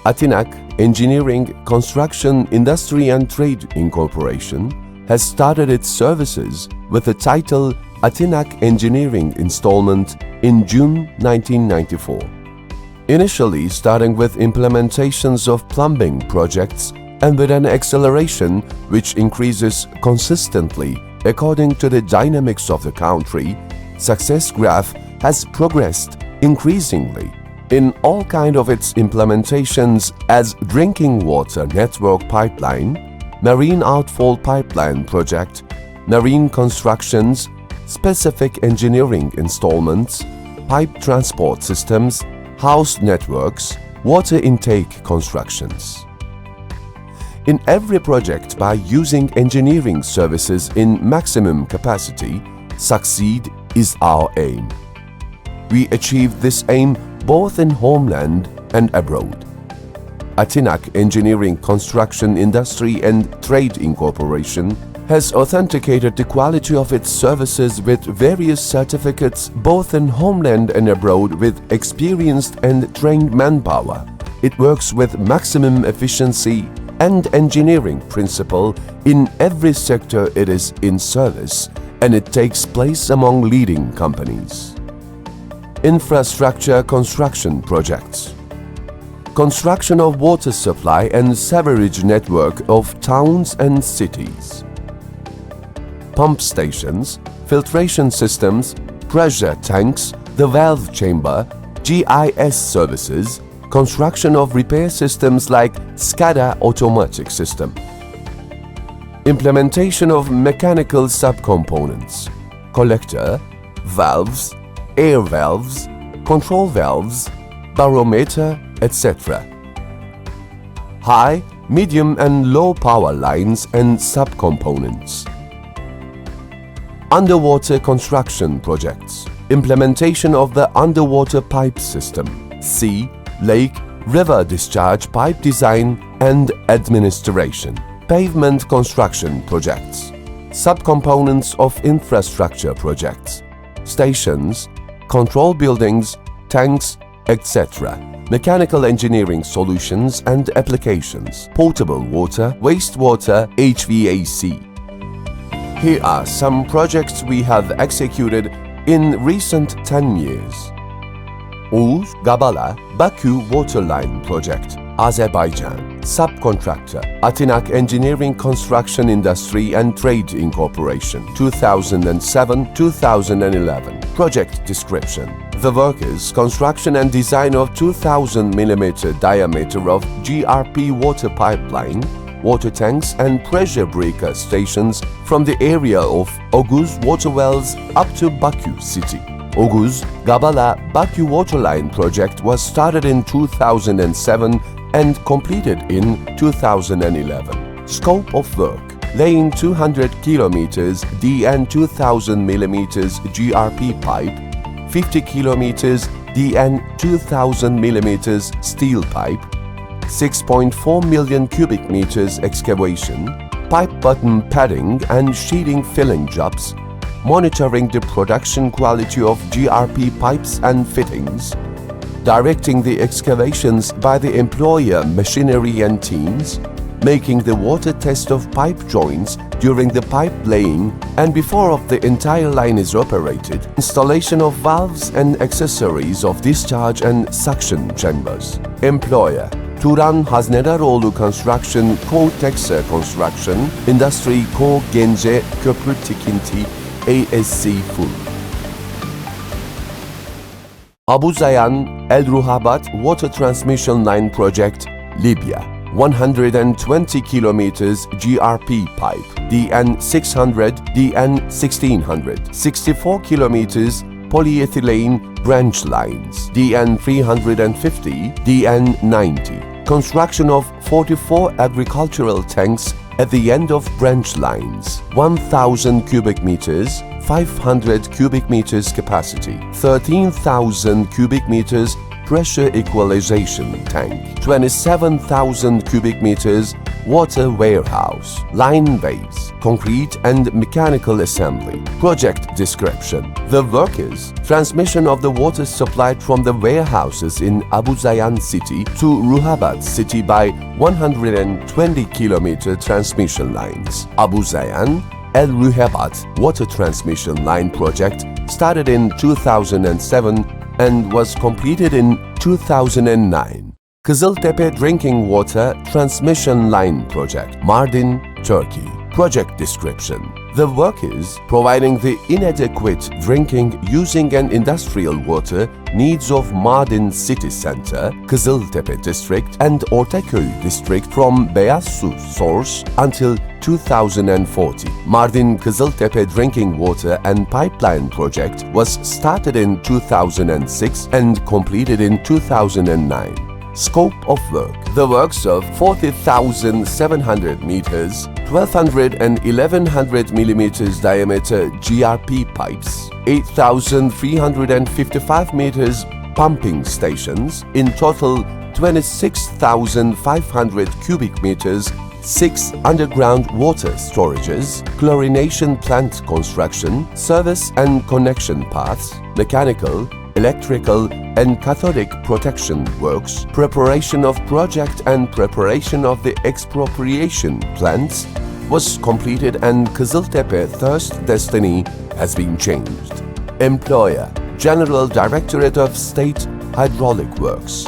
ATİNAK Engineering, Construction, Industry and Trade Incorporation has started its services with the title ATİNAK Engineering Installment in June 1994. Initially starting with implementations of plumbing projects and with an acceleration which increases consistently according to the dynamics of the country, success graph has progressed increasingly in all kind of its implementations as drinking water network pipeline, marine outfall pipeline project, marine constructions, specific engineering installments, pipe transport systems, house networks, water intake constructions. In every project, by using engineering services in maximum capacity, succeed is our aim. We achieve this aim both in homeland and abroad. ATİNAK Engineering, Construction, Industry and Trade Incorporation has authenticated the quality of its services with various certificates both in homeland and abroad with experienced and trained manpower. It works with maximum efficiency and engineering principle in every sector it is in service, and it takes place among leading companies. Infrastructure construction projects. Construction of water supply and sewerage network of towns and cities. Pump stations, filtration systems, pressure tanks, the valve chamber, GIS services, construction of repair systems like SCADA automatic system. Implementation of mechanical subcomponents, collector, valves, air valves, control valves, barometer, etc. High, medium and low power lines and subcomponents. Underwater construction projects. Implementation of the underwater pipe system, sea, lake, river discharge pipe design and administration. Pavement construction projects. Subcomponents of infrastructure projects. Stations, control buildings, tanks, etc. Mechanical engineering solutions and applications. Potable water, wastewater, HVAC. Here are some projects we have executed in recent 10 years. Oğuz-Gabala Baku Waterline Project, Azerbaijan. Subcontractor, ATİNAK Engineering, Construction, Industry and Trade Incorporation, 2007-2011. Project description. The work is construction and design of 2000 mm diameter of GRP water pipeline, water tanks and pressure breaker stations from the area of Oğuz water wells up to Baku city. Oğuz-Gabala Baku Waterline project was started in 2007 and completed in 2011. Scope of work: laying 200 km DN 2000 mm GRP pipe, 50 km DN 2000 mm steel pipe, 6.4 million cubic meters excavation, pipe bottom padding and sheathing filling jobs, monitoring the production quality of GRP pipes and fittings, directing the excavations by the employer machinery and teams, making the water test of pipe joints during the pipe laying and before the entire line is operated, installation of valves and accessories of discharge and suction chambers. Employer: Turan Haznedaroğlu Construction Co. Teksa Construction, Industry Co. Gence Köprü Tikinti, ASC Full. Abu Zayan El Ruhabat Water Transmission Line Project, Libya. 120 kilometers GRP pipe, DN 600, DN 1600, 64 kilometers polyethylene branch lines, DN 350, DN 90. Construction of 44 agricultural tanks at the end of branch lines, 1000 cubic meters, 500 cubic meters capacity, 13,000 cubic meters pressure equalization tank, 27,000 cubic meters water warehouse, line ways, concrete and mechanical assembly. Project description. The work is transmission of the water supplied from the warehouses in Abu Zayan city to Ruhabat city by 120 km transmission lines. Abu Zayan El Ruhabat Water Transmission Line project started in 2007 and was completed in 2009. Kızıltepe Drinking Water Transmission Line Project, Mardin, Turkey. Project description. The work is providing the inadequate drinking, using and industrial water needs of Mardin City Center, Kızıltepe District and Ortaköy District from Beyaz Su source until 2040. Mardin Kızıltepe Drinking Water and Pipeline Project was started in 2006 and completed in 2009. Scope of work. The works of 40,700 meters, 1,200 and 1,100 millimeters diameter GRP pipes, 8,355 meters pumping stations, in total 26,500 cubic meters, 6 underground water storages, chlorination plant construction, service and connection paths, mechanical, electrical and cathodic protection works, preparation of project and preparation of the expropriation plans was completed and Kızıltepe Thirst Destiny has been changed. Employer, General Directorate of State Hydraulic Works.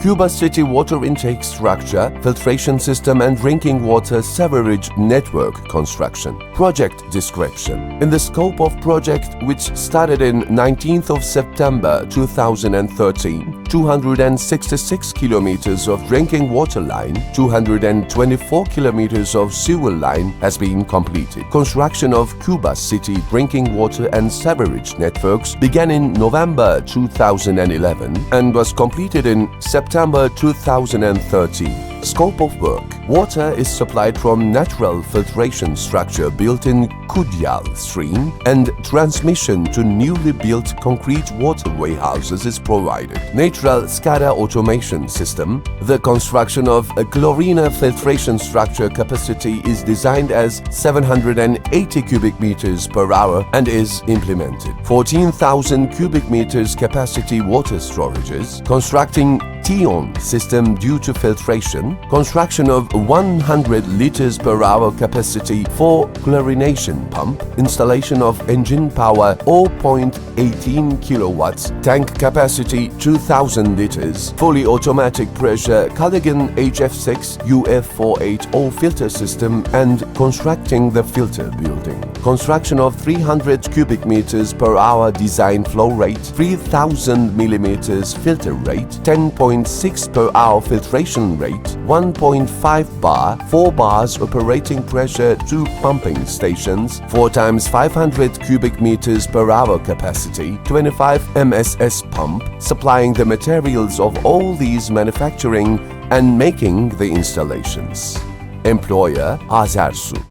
Cuba City Water Intake Structure, Filtration System and Drinking Water Sewerage Network Construction. Project description. In the scope of project, which started in 19th of September 2013, 266 kilometers of drinking water line, 224 kilometers of sewer line has been completed. Construction of Cuba City Drinking Water and Sewerage Networks began in November 2011 and was completed in September 2013. Scope of work. Water is supplied from natural filtration structure built in Kudyal stream and transmission to newly built concrete waterway houses is provided. Natural SCADA automation system. The construction of a chlorine filtration structure capacity is designed as 780 cubic meters per hour and is implemented. 14,000 cubic meters capacity water storages. Constructing Tion system due to filtration, construction of 100 liters per hour capacity for chlorination pump, installation of engine power 0.18 kilowatts, tank capacity 2000 liters, fully automatic pressure Culligan HF6 UF480 filter system and constructing the filter building. Construction of 300 cubic meters per hour design flow rate, 3000 millimeters filter rate, 10.6 per hour filtration rate, 1.5 bar, 4 bars operating pressure, 2 pumping stations, 4 times 500 cubic meters per hour capacity, 25 MSS pump, supplying the materials of all these manufacturing and making the installations. Employer Azersu.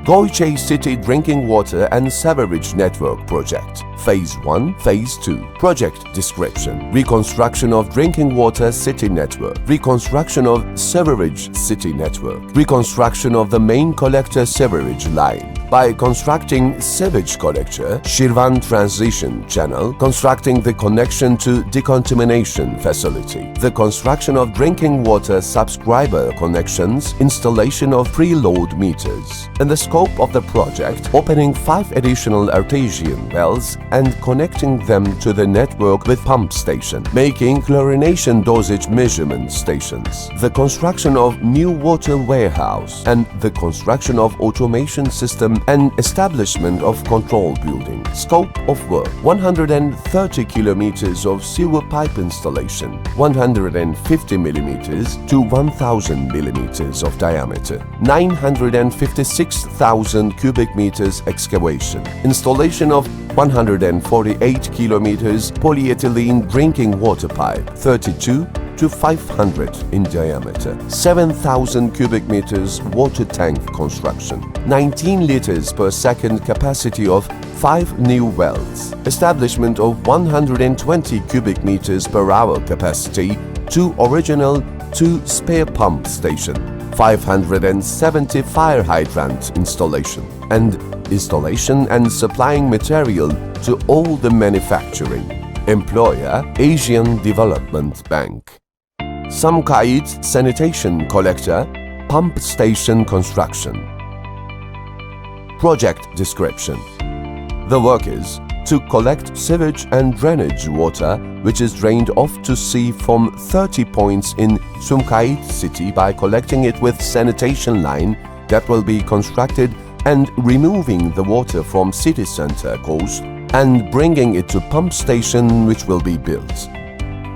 Goyçay City Drinking Water and Sewerage Network Project. Phase 1, Phase 2. Project description. Reconstruction of Drinking Water City Network. Reconstruction of Sewerage City Network. Reconstruction of the main collector sewerage line. By constructing sewage collector, Şirvan Transition Channel, constructing the connection to decontamination facility. The construction of drinking water subscriber connections, installation of preload meters. In the scope of the project, opening 5 additional artesian wells and connecting them to the network with pump station, making chlorination dosage measurement stations. The construction of new water warehouse and the construction of automation system and establishment of control building. Scope of work: 130 kilometers of sewer pipe installation, 150 millimeters to 1000 millimeters of diameter, 956,000 cubic meters excavation, installation of 148 kilometers polyethylene drinking water pipe, 32 to 500 in diameter, 7,000 cubic meters water tank construction, 19 liters per second capacity of 5 new wells, establishment of 120 cubic meters per hour capacity, 2 original 2 spare pump station, 570 fire hydrant installation, and installation and supplying material to all the manufacturing. Employer, Asian Development Bank. Sumkait Sanitation Collector, Pump Station Construction. Project description. The work is to collect sewage and drainage water which is drained off to sea from 30 points in Sumkait city by collecting it with sanitation line that will be constructed and removing the water from city center coast and bringing it to pump station which will be built.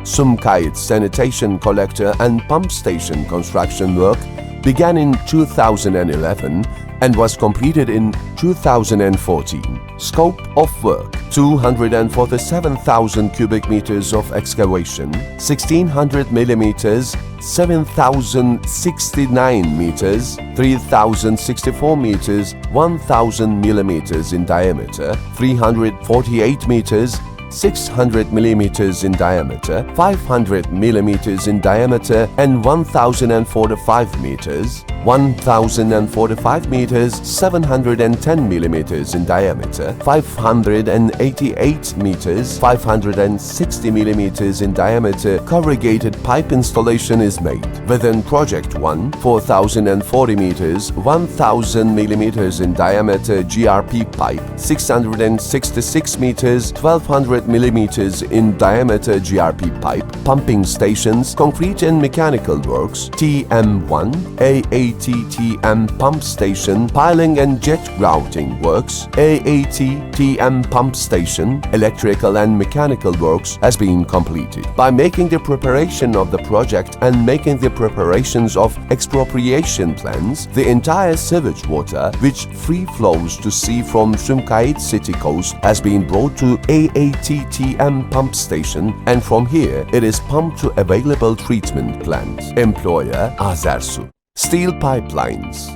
Sumkait sanitation collector and pump station construction work began in 2011 and was completed in 2014. Scope of work: 247,000 cubic meters of excavation, 1600 millimeters, 7,069 meters, 3,064 meters, 1,000 millimeters in diameter, 348 meters, 600 millimeters in diameter, 500 millimeters in diameter, and 1,045 meters, 1,045 meters, 710 millimeters in diameter, 588 meters, 560 millimeters in diameter corrugated pipe installation is made. Within Project 1, 4,040 meters, 1,000 millimeters in diameter GRP pipe, 666 meters, 1,200 millimeters in diameter GRP pipe, pumping stations, concrete and mechanical works, TM1, AATTM pump station, piling and jet grouting works, AATTM pump station, electrical and mechanical works has been completed. By making the preparation of the project and making the preparations of expropriation plans, the entire sewage water which free flows to sea from Sumkait city coast has been brought to AATTM pump station, and from here it is pumped to available treatment plant. Employer, Azersu. Steel pipelines.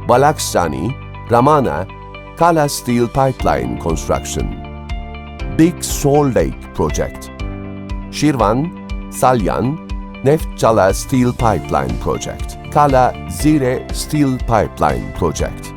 Balaksani, Ramana, Kala Steel Pipeline Construction. Big Sol Lake Project. Shirvan, Salyan, Neftchala Steel Pipeline Project. Kala Zire Steel Pipeline Project.